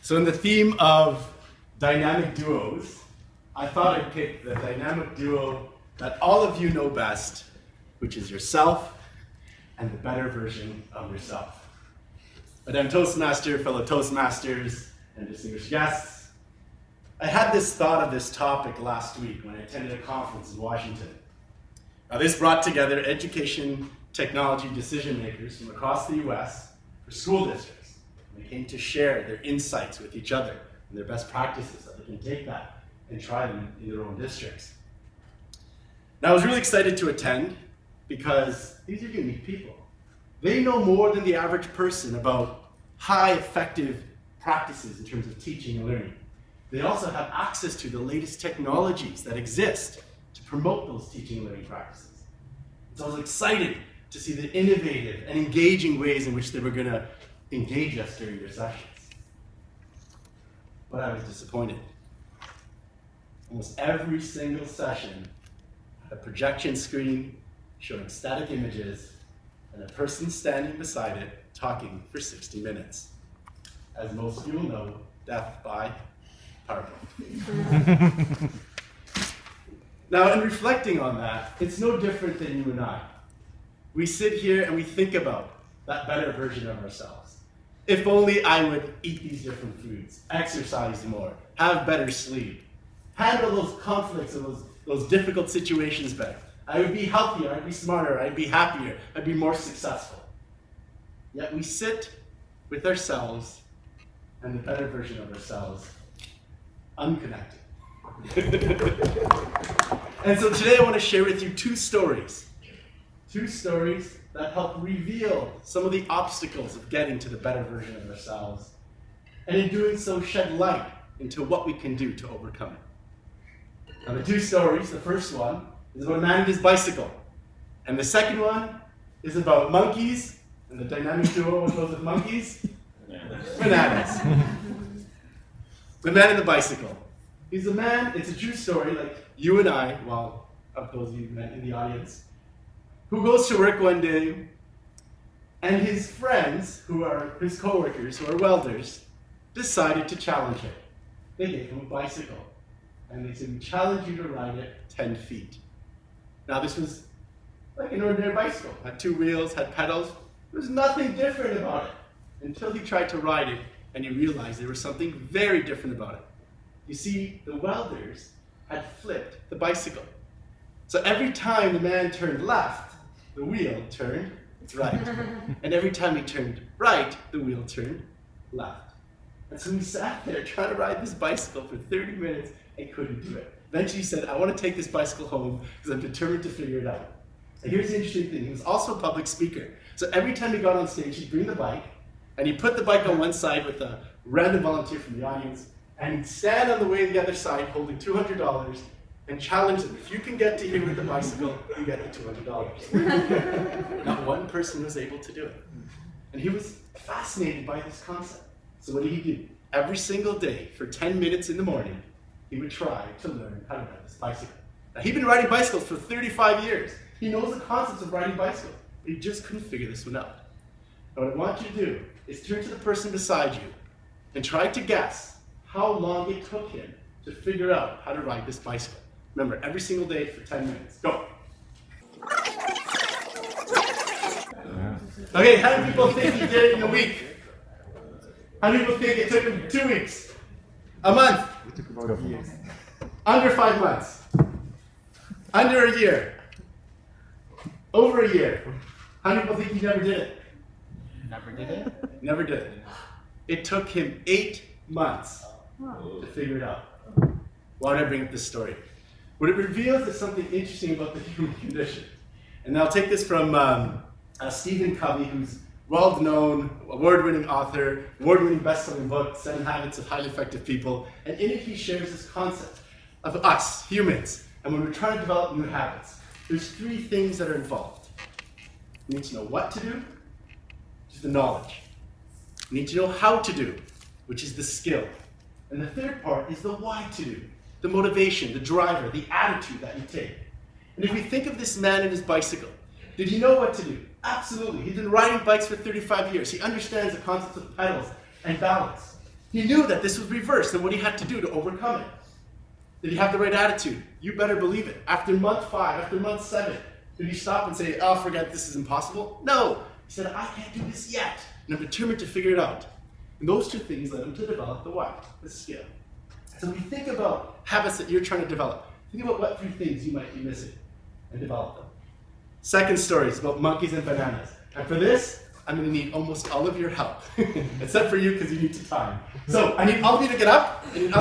So in the theme of dynamic duos, I thought I'd pick the dynamic duo that all of you know best, which is yourself and the better version of yourself. Madam Toastmaster, fellow Toastmasters, and distinguished guests, I had this thought of this topic last week when I attended a conference in Washington. Now, this brought together education technology decision makers from across the US for school districts. They came to share their insights with each other and their best practices so they can take that and try them in their own districts. Now, I was really excited to attend because these are unique people. They know more than the average person about high effective practices in terms of teaching and learning. They also have access to the latest technologies that exist to promote those teaching and learning practices. So I was excited to see the innovative and engaging ways in which they were going to engage us during their sessions. But I was disappointed. Almost every single session had a projection screen showing static images and a person standing beside it talking for 60 minutes. As most of you will know, death by PowerPoint. Now, in reflecting on that, it's no different than you and I. We sit here and we think about that better version of ourselves. If only I would eat these different foods, exercise more, have better sleep, handle those conflicts and those difficult situations better. I would be healthier, I'd be smarter, I'd be happier, I'd be more successful. Yet we sit with ourselves and the better version of ourselves unconnected. And so today I want to share with you two stories that help reveal some of the obstacles of getting to the better version of ourselves, and in doing so shed light into what we can do to overcome it. Now the two stories, the first one is about a man and his bicycle, and the second one is about monkeys, and the dynamic duo what goes with monkeys? Bananas. The man and the bicycle. He's a man, it's a true story, like you and I, well, of those of you in the audience, who goes to work one day, and his friends, who are his co-workers, who are welders, decided to challenge him. They gave him a bicycle, and they said, we challenge you to ride it 10 feet. Now this was like an ordinary bicycle, had two wheels, had pedals. There was nothing different about it, until he tried to ride it, and he realized there was something very different about it. You see, the welders had flipped the bicycle. So every time the man turned left, the wheel turned right. And every time he turned right, the wheel turned left. And so he sat there trying to ride this bicycle for 30 minutes and couldn't do it. Eventually he said, I want to take this bicycle home because I'm determined to figure it out. And here's the interesting thing, he was also a public speaker. So every time he got on stage, he'd bring the bike, and he'd put the bike on one side with a random volunteer from the audience, and he'd stand on the way to the other side holding $200 and challenge them. If you can get to here with the bicycle, you get the $200. Not one person was able to do it. And he was fascinated by this concept. So what did he do? Every single day, for 10 minutes in the morning, he would try to learn how to ride this bicycle. Now, he'd been riding bicycles for 35 years. He knows the concepts of riding bicycles, but he just couldn't figure this one out. Now, what I want you to do is turn to the person beside you and try to guess how long it took him to figure out how to ride this bicycle. Remember, every single day for 10 minutes. Go. Okay, how many people think he did it in a week? How many people think it took him 2 weeks? A month? It took about a year. Under 5 months? Under a year? Over a year? How many people think he never did it? Never did it? Never did it. It took him 8 months to figure it out. Why did I bring up this story? What it reveals is something interesting about the human condition. And I'll take this from Stephen Covey, who's well-known, award-winning author, award-winning best-selling book, 7 Habits of Highly Effective People. And in it, he shares this concept of us, humans. And when we're trying to develop new habits, there's 3 things that are involved. You need to know what to do, which is the knowledge. You need to know how to do, which is the skill. And the third part is the why to do, the motivation, the driver, the attitude that you take. And if we think of this man and his bicycle, did he know what to do? Absolutely. He's been riding bikes for 35 years. He understands the concept of pedals and balance. He knew that this was reversed and what he had to do to overcome it. Did he have the right attitude? You better believe it. After month 5, after month 7, did he stop and say, oh, forget this is impossible? No. He said, I can't do this yet. And I'm determined to figure it out. And those 2 things led him to develop the what? The skill. So when you think about habits that you're trying to develop, think about what 3 things you might be missing and develop them. Second story is about monkeys and bananas. And for this, I'm going to need almost all of your help, except for you because you need to time. So I need all of you to get up. And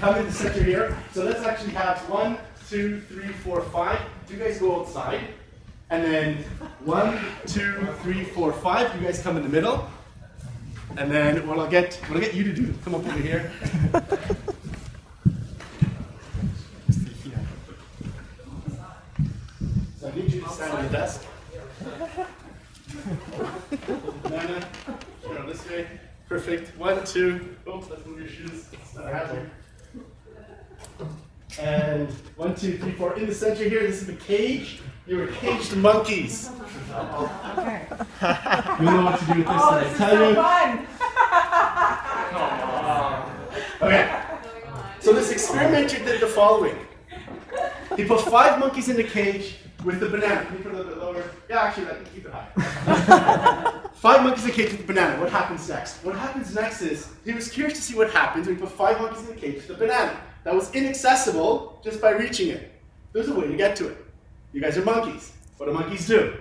come in the center here. So let's actually have 1, 2, 3, 4, 5. You guys go outside. And then 1, 2, 3, 4, 5. You guys come in the middle. And then what I'll get you to do, come up over here. So I need you to stand on the desk. Banana, this way. Perfect. 1, 2. Oh, let's move your shoes. It's not a hazard. And 1, 2, 3, 4. In the center here, this is the cage. You are caged monkeys. Okay. You know what to do with this. Oh, this is so fun. Okay. So this experimenter did the following. He put 5 monkeys in the cage with the banana. Can you put it a little bit lower? Yeah, actually, let me keep it high. 5 monkeys in the cage with the banana. What happens next? What happens next is, he was curious to see what happens when he put 5 monkeys in the cage with the banana. That was inaccessible just by reaching it. There's a way to get to it. You guys are monkeys. What do monkeys do?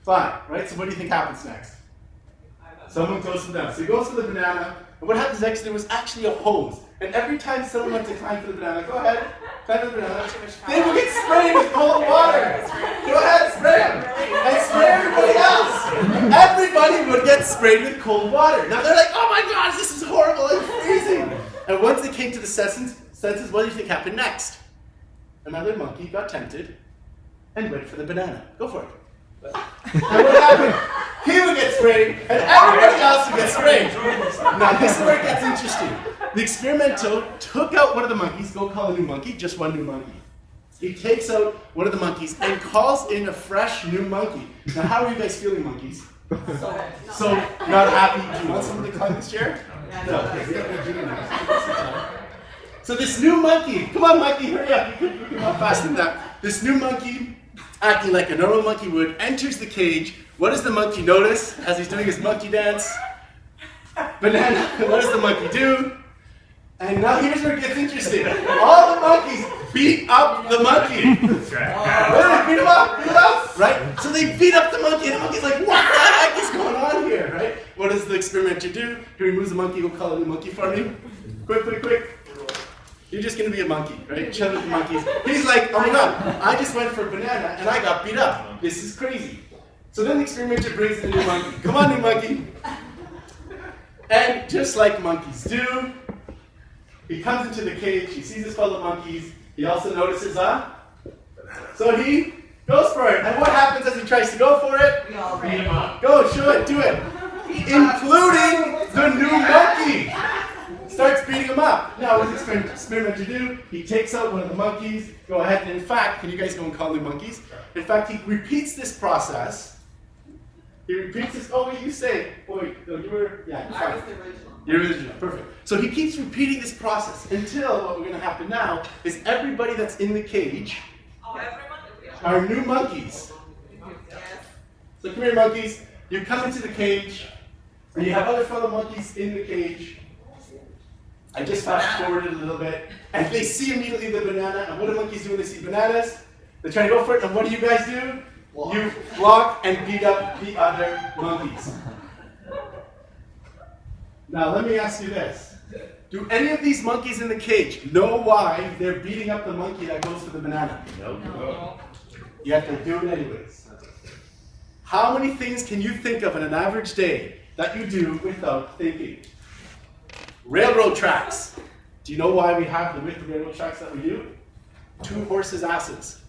Fly, right? So what do you think happens next? Someone goes for them. So he goes for the banana, and what happens next, there was actually a hose. And every time someone went to climb for the banana, go ahead, climb for the banana, they would get sprayed with cold water. Go ahead, spray them. And spray everybody else. Everybody would get sprayed with cold water. Now they're like, oh my gosh, this is horrible, I'm freezing. And once they came to the senses, what do you think happened next? Another monkey got tempted and went for the banana. Go for it. And what happened? He would get sprayed, and everybody else would get sprayed. Now this is where it gets interesting. The experimenter took out one of the monkeys, go call a new monkey, just one new monkey. He takes out one of the monkeys and calls in a fresh new monkey. Now how are you guys feeling, monkeys? So not happy. Do you want someone to climb this chair? No. So this new monkey, come on monkey, hurry up. You can run faster than that. This new monkey, acting like a normal monkey would, enters the cage. What does the monkey notice as he's doing his monkey dance? Banana. What does the monkey do? And now here's where it gets interesting. All the monkeys beat up the monkey. Really? Beat him up, right? So they beat up the monkey, and the monkey's like, what the heck is going on here, right? What does the experimenter do? He removes the monkey, go call a new monkey for me. Quick. You're just going to be a monkey, right? Chill with the monkeys. He's like, oh my god, I just went for a banana and I got beat up. This is crazy. So then the experimenter brings in a new monkey. Come on, new monkey. And just like monkeys do, he comes into the cage, he sees this full of monkeys, he also notices a banana. So he goes for it. And what happens as he tries to go for it? We all beat him up. Go, show it, do it. Including the new monkey. Starts beating him up. Now, what does the experimenter do? He takes out one of the monkeys. Go ahead, and in fact, can you guys go and call the monkeys? In fact, he repeats this process. He repeats this. Oh, wait, you say. Wait, no, you were. Yeah, you're fine. I was the original. You're original. Perfect. So he keeps repeating this process until what we're going to happen now is everybody that's in the cage are new monkeys. So come here, monkeys. You come into the cage, and you have other fellow monkeys in the cage. I just fast forwarded a little bit, and they see immediately the banana, and what do monkeys do when they see bananas? They try to go for it, and what do you guys do? You block and beat up the other monkeys. Now let me ask you this. Do any of these monkeys in the cage know why they're beating up the monkey that goes for the banana? No. Yet they do it anyways. How many things can you think of in an average day that you do without thinking? Railroad tracks. Do you know why we have the width of railroad tracks that we do? 2 horses' asses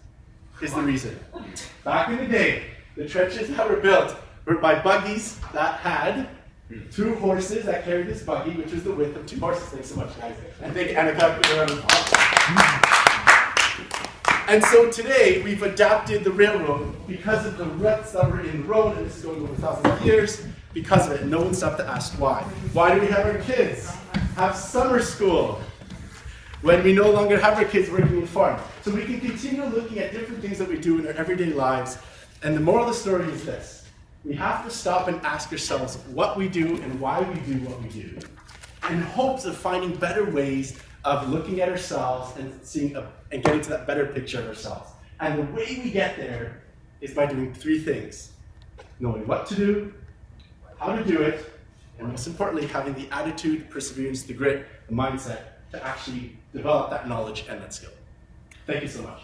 is the reason. Back in the day, the trenches that were built were by buggies that had 2 horses that carried this buggy, which was the width of 2 horses. Thanks so much, guys. And thank Annika. And so today, we've adapted the railroad because of the ruts that were in the road, and this is going over thousands of years. because of it, and no one stopped to ask why. Why do we have our kids have summer school when we no longer have our kids working in farm? So we can continue looking at different things that we do in our everyday lives, and the moral of the story is this. We have to stop and ask ourselves what we do and why we do what we do, in hopes of finding better ways of looking at ourselves and seeing and getting to that better picture of ourselves. And the way we get there is by doing three things: knowing what to do, how to do it, and most importantly, having the attitude, perseverance, the grit, the mindset to actually develop that knowledge and that skill. Thank you so much.